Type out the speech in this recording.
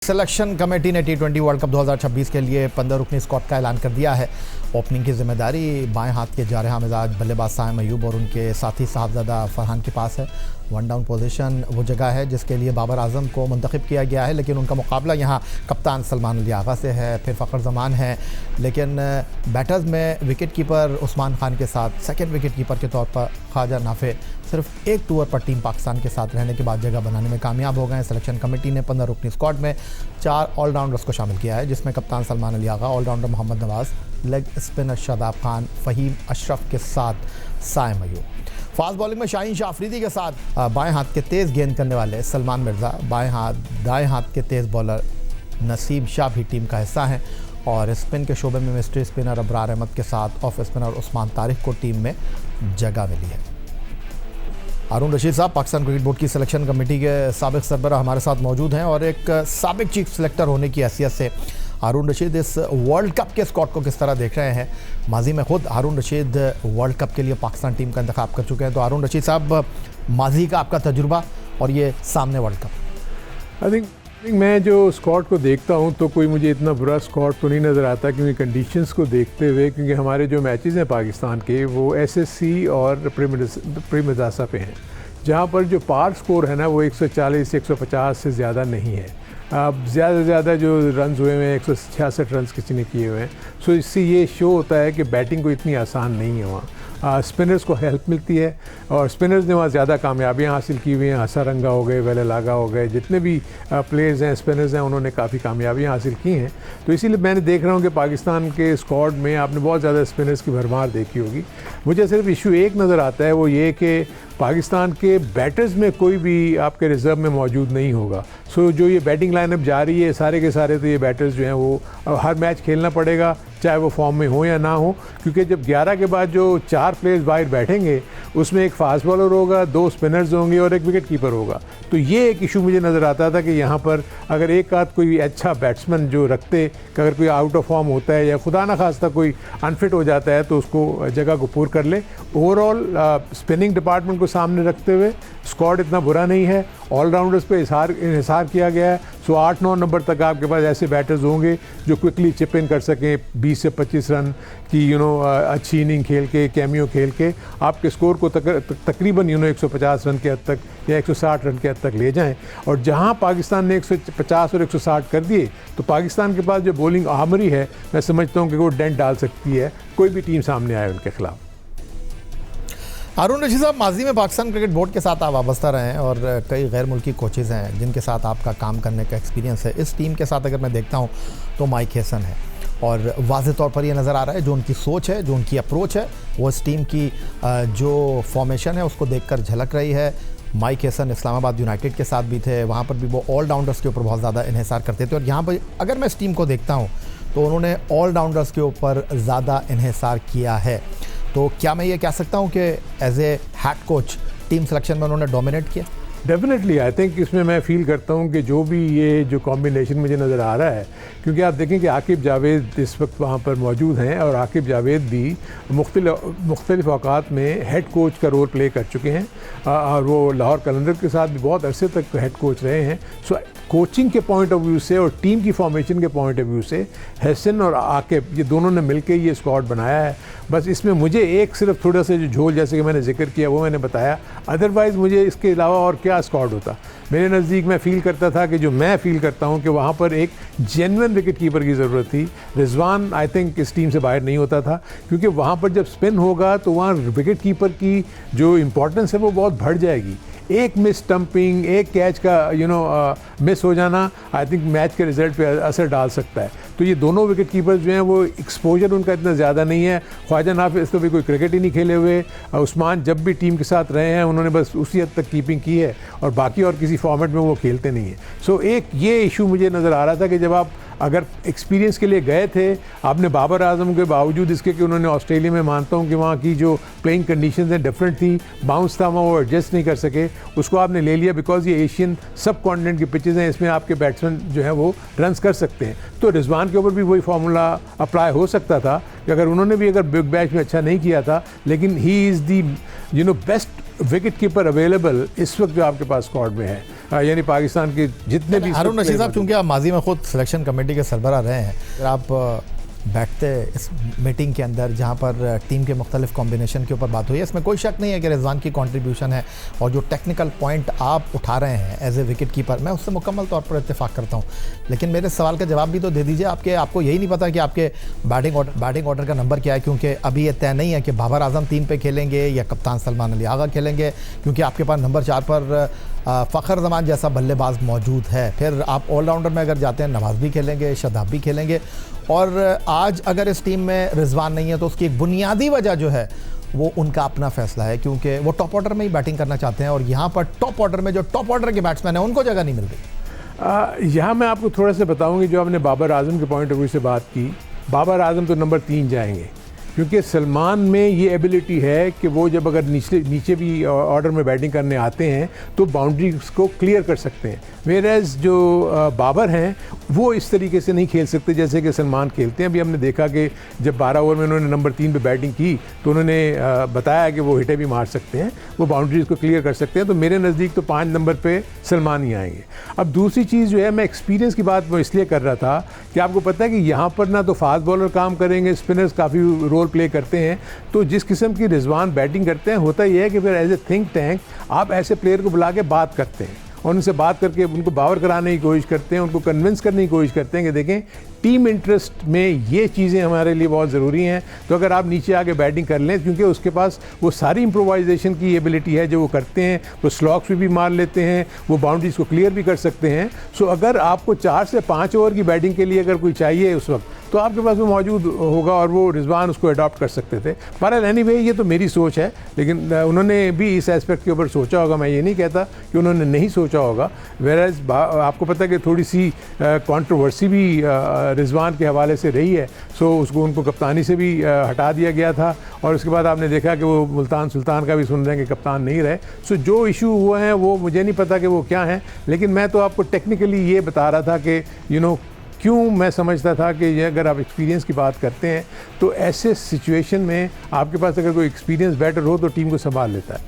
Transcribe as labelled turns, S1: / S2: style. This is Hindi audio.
S1: सिलेक्शन कमेटी ने T20 वर्ल्ड कप 2026 के लिए 15 रुकनी स्क्वाड का ऐलान कर दिया है। ओपनिंग की जिम्मेदारी बाएं हाथ के जारहा मिजाज बल्लेबाज साइम अयूब और उनके साथी साहबजादा फरहान के पास है। वन डाउन पोजीशन वो जगह है जिसके लिए बाबर आजम को मुंतखब किया गया है, लेकिन उनका मुकाबला यहाँ कप्तान सलमान अली आगा से है, फिर फ़खर जमान है। लेकिन बैटर्स में विकेट कीपर उस्मान खान के साथ सेकंड विकेट कीपर के तौर पर ख्वाजा नाफे सिर्फ एक टूर पर टीम पाकिस्तान के साथ रहने के बाद जगह बनाने में कामयाब हो गए। सिलेक्शन कमेटी ने 15 रुकनी स्क्वाड में 4 ऑलराउंडर्स को शामिल किया है, जिसमें कप्तान सलमान अली आगा, ऑलराउंडर मोहम्मद नवाज़, लेग स्पिनर शादाब खान, फ़हीम अशरफ के साथ साइम अयूब। फास्ट बॉलिंग में शाहीन शाह अफरीदी के साथ बाएं हाथ के तेज़ गेंद करने वाले सलमान मिर्ज़ा, दाएं हाथ के तेज़ बॉलर नसीब शाह भी टीम का हिस्सा हैं और स्पिन के शोबे में मिस्ट्री स्पिनर अबरार अहमद के साथ ऑफ स्पिनर उस्मान तारिक को टीम में जगह मिली है। हारून रशीद साहब पाकिस्तान क्रिकेट बोर्ड की सिलेक्शन कमेटी के साबिक सरबराह हमारे साथ मौजूद हैं और एक साबिक चीफ सेलेक्टर होने की हैसियत से हारून रशीद इस वर्ल्ड कप के स्क्वाड को किस तरह देख रहे हैं? माजी में खुद हारून रशीद वर्ल्ड कप के लिए पाकिस्तान टीम का इंतखाब कर चुके हैं, तो हारून रशीद साहब माजी का आपका तजुर्बा और ये सामने वर्ल्ड कप।
S2: आई थिंक मैं जो स्क्वाड को देखता हूं तो कोई मुझे इतना बुरा स्क्वाड तो नहीं नज़र आता, क्योंकि कंडीशंस को देखते हुए, क्योंकि हमारे जो मैचेस हैं पाकिस्तान के वो एसएससी और प्री मदासा पे हैं, जहां पर जो पार स्कोर है ना वो 140 150 से ज़्यादा नहीं है। अब ज़्यादा से ज़्यादा जो रन हुए हैं 166 रन किसी ने किए हुए हैं। सो इससे ये शो होता है कि बैटिंग को इतनी आसान नहीं है वहाँ। स्पिनर्स को हेल्प मिलती है और स्पिनर्स ने वहाँ ज़्यादा कामयाबियाँ हासिल की हुई हैं। हसारंगा हो गए, वेलेलागा हो गए, जितने भी प्लेयर्स हैं स्पिनर्स हैं उन्होंने काफ़ी कामयाबियाँ हासिल की हैं। तो इसीलिए मैंने देख रहा हूँ कि पाकिस्तान के स्क्वाड में आपने बहुत ज़्यादा स्पिनर्स की भरमार देखी होगी। मुझे सिर्फ इशू एक नज़र आता है, वो ये कि पाकिस्तान के बैटर्स में कोई भी आपके रिज़र्व में मौजूद नहीं होगा। सो जो ये बैटिंग लाइनअप जा रही है सारे के सारे, तो ये बैटर्स जो हैं वो हर मैच खेलना पड़ेगा, चाहे वो फॉर्म में हो या ना हो, क्योंकि जब 11 के बाद जो 4 प्लेयर्स बाहर बैठेंगे उसमें एक फास्ट बॉलर होगा, 2 स्पिनर्स होंगे और एक विकेट कीपर होगा। तो ये एक इशू मुझे नज़र आता था कि यहाँ पर अगर एक आध कोई अच्छा बैट्समैन जो रखते, कि अगर कोई आउट ऑफ फॉर्म होता है या खुदा न खास्ता कोई अनफिट हो जाता है तो उसको जगह को पूर कर ले। ओवरऑल स्पिनिंग डिपार्टमेंट को सामने रखते हुए स्क्वाड इतना बुरा नहीं है। ऑलराउंडर्स पे इन्हिसार किया गया है। सो 8-9 नंबर तक आपके पास ऐसे बैटर्स होंगे जो क्विकली चिप इन कर सकें, 20 से 25 रन की अच्छी इनिंग खेल के, कैमियो खेल के आपके स्कोर को तकरीबन 150 रन के हद तक या 160 रन के हद तक ले जाएं। और जहां पाकिस्तान ने 150 और 160 कर दिए तो पाकिस्तान के पास जो बॉलिंग आर्मरी है, मैं समझता हूं कि वो डेंट डाल सकती है कोई भी टीम सामने आए उनके खिलाफ।
S1: हारून रशीद साहब, माजी में पाकिस्तान क्रिकेट बोर्ड के साथ आप वाबस्ता रहे हैं और कई गैर मुल्की कोचेज़ हैं जिनके साथ आपका काम करने का एक्सपीरियंस है। इस टीम के साथ अगर मैं देखता हूं तो माइक हेसन है और वाज़ेह तौर पर यह नज़र आ रहा है जो उनकी सोच है, जो उनकी अप्रोच है, वो इस टीम की जो फॉर्मेशन है उसको देखकर झलक रही है। माइक हेसन इस्लामाबाद यूनाइटेड के साथ भी थे, वहाँ पर भी वो ऑलराउंडर्स के ऊपर बहुत ज़्यादा इन्हिसार करते थे और यहाँ पर अगर मैं इस टीम को देखता हूँ तो उन्होंने ऑलराउंडर्स के ऊपर ज़्यादा इन्हिसार किया है। तो क्या मैं ये कह सकता हूँ कि as a head coach team selection में उन्होंने डोमिनेट किया?
S2: डेफिनेटली आई थिंक इसमें मैं फील करता हूँ कि जो भी ये जो कॉम्बिनेशन मुझे नज़र आ रहा है, क्योंकि आप देखें कि आकिब जावेद इस वक्त वहाँ पर मौजूद हैं और आकिब जावेद भी मुख्तलिफ औकात में हेड कोच का रोल प्ले कर चुके हैं और वो लाहौर कलंदर के साथ भी बहुत अरसे तक हेड कोच रहे हैं। सो कोचिंग के पॉइंट ऑफ व्यू से और टीम की फॉर्मेशन के पॉइंट ऑफ व्यू से हसन और आकिब ये दोनों ने मिलकर ये स्क्वाड बनाया है। बस इसमें मुझे एक सिर्फ थोड़ा सा जो झोल जैसे कि मैंने जिक्र किया वो मैंने बताया, अदरवाइज़ मुझे इसके अलावा और क्या स्क्वाड होता। मेरे नज़दीक मैं फ़ील करता था कि जो मैं फ़ील करता हूँ कि वहाँ पर एक जेन्युइन विकेट कीपर की ज़रूरत थी। रिजवान आई थिंक इस टीम से बाहर नहीं होता था, क्योंकि वहाँ पर जब स्पिन होगा तो वहाँ विकेट कीपर की जो इम्पोर्टेंस है वो बहुत बढ़ जाएगी। एक मिस स्टंपिंग, एक कैच का मिस हो जाना आई थिंक मैच के रिजल्ट पे असर डाल सकता है। तो ये दोनों विकेट कीपर्स जो हैं वो एक्सपोजर उनका इतना ज़्यादा नहीं है। ख्वाजा नाफिस तो भी कोई क्रिकेट ही नहीं खेले हुए। उस्मान जब भी टीम के साथ रहे हैं उन्होंने बस उसी हद तक कीपिंग की है और बाकी और किसी फॉर्मेट में वो खेलते नहीं हैं। सो एक ये इशू मुझे नज़र आ रहा था कि जब आप अगर एक्सपीरियंस के लिए गए थे, आपने बाबर आजम के बावजूद इसके कि उन्होंने ऑस्ट्रेलिया में, मानता हूँ कि वहाँ की जो प्लेइंग कंडीशंस हैं डिफरेंट थी, बाउंस था वहाँ वो एडजस्ट नहीं कर सके, उसको आपने ले लिया बिकॉज ये एशियन सब कॉन्टिनेंट की पिचेज़ हैं, इसमें आपके बैट्समैन जो है वो रन्स कर सकते हैं। तो रिजवान के ऊपर भी वही फार्मूला अप्लाई हो सकता था कि अगर उन्होंने भी अगर बिग बैश में अच्छा नहीं किया था, लेकिन he is the best wicket keeper available इस वक्त जो आपके पास स्क्वाड में है। यानी पाकिस्तान के जितने भी
S1: हारून रशीद साहब, चूंकि आप माजी में खुद सिलेक्शन कमेटी के सरबराह रहे हैं, अगर आप बैठते इस मीटिंग के अंदर जहां पर टीम के मुख्तलिफ कॉम्बिनेशन के ऊपर बात हुई है, इसमें कोई शक नहीं है कि रिजवान की कंट्रीब्यूशन है और जो टेक्निकल पॉइंट आप उठा रहे हैं एज ए विकेट कीपर, मैं उससे मुकम्मल तौर पर इत्तेफाक करता हूं। लेकिन मेरे सवाल का जवाब भी तो दे दीजिए। आपको यही नहीं पता कि आपके बैटिंग ऑर्डर का नंबर क्या है, क्योंकि अभी ये तय नहीं है कि बाबर आजम 3 पे खेलेंगे या कप्तान सलमान अली आगा खेलेंगे, क्योंकि आपके पास नंबर 4 पर फ़खर जमान जैसा बल्लेबाज मौजूद है। फिर आप ऑलराउंडर में अगर जाते हैं, नवाज भी खेलेंगे, शदाब भी खेलेंगे। और आज अगर इस टीम में रिजवान नहीं है तो उसकी एक बुनियादी वजह जो है वो उनका अपना फैसला है, क्योंकि वो टॉप ऑर्डर में ही बैटिंग करना चाहते हैं और यहाँ पर टॉप ऑर्डर में जो टॉप ऑर्डर के बैट्समैन हैं उनको जगह नहीं मिल रही।
S2: यहाँ मैं आपको थोड़ा सा बताऊँगी, जो आपने बाबर आजम के पॉइंट ऑफ व्यू से बात की, बाबर आजम तो नंबर 3 जाएंगे, क्योंकि सलमान में ये एबिलिटी है कि वो जब अगर नीचे भी ऑर्डर में बैटिंग करने आते हैं तो बाउंड्रीज को क्लियर कर सकते हैं। वेयरएज जो बाबर हैं वो इस तरीके से नहीं खेल सकते जैसे कि सलमान खेलते हैं। अभी हमने देखा कि जब 12 ओवर में उन्होंने नंबर 3 पे बैटिंग की तो उन्होंने बताया कि वो हिटें भी मार सकते हैं, वो बाउंड्रीज को क्लियर कर सकते हैं। तो मेरे नज़दीक तो 5 नंबर पे सलमान ही आएंगे। अब दूसरी चीज़ जो है, मैं एक्सपीरियंस की बात मैं इसलिए कर रहा था कि आपको पता है कि यहाँ पर ना तो फास्ट बॉलर काम करेंगे, स्पिनर्स काफ़ी रोल प्ले करते हैं। तो जिस किस्म की रिजवान बैटिंग करते हैं, होता यह है कि फिर एज ए थिंक टैंक आप ऐसे प्लेयर को बुला के बात करते हैं और उनसे बात करके उनको बावर कराने की कोशिश करते हैं, उनको कन्विंस करने की कोशिश करते हैं कि देखें टीम इंटरेस्ट में ये चीज़ें हमारे लिए बहुत ज़रूरी हैं। तो अगर आप नीचे आके बैटिंग कर लें, क्योंकि उसके पास वो सारी इम्प्रोवाइजेशन की एबिलिटी है जो वो करते हैं, वो स्लॉक्स भी मार लेते हैं, वो बाउंड्रीज को क्लियर भी कर सकते हैं। सो अगर आपको 4 से 5 ओवर की बैटिंग के लिए अगर कोई चाहिए उस वक्त, तो आपके पास वो मौजूद होगा और वो रिजवान उसको अडॉप्ट कर सकते थे। पर एनीवे ये तो मेरी सोच है, लेकिन उन्होंने भी इस एस्पेक्ट के ऊपर सोचा होगा। मैं ये नहीं कहता कि उन्होंने नहीं सोचा होगा। वेयरएज आपको पता है कि थोड़ी सी कंट्रोवर्सी भी रिजवान के हवाले से रही है। सो उसको उनको कप्तानी से भी हटा दिया गया था और उसके बाद आपने देखा कि वो मुल्तान सुल्तान का भी सुन रहे हैं कि कप्तान नहीं रहे। सो जो इशू हुए हैं वो मुझे नहीं पता कि वो क्या हैं, लेकिन मैं तो आपको टेक्निकली ये बता रहा था कि क्यों मैं समझता था कि ये अगर आप एक्सपीरियंस की बात करते हैं तो ऐसे सिचुएशन में आपके पास अगर कोई एक्सपीरियंस बैटर हो तो टीम को संभाल लेता है।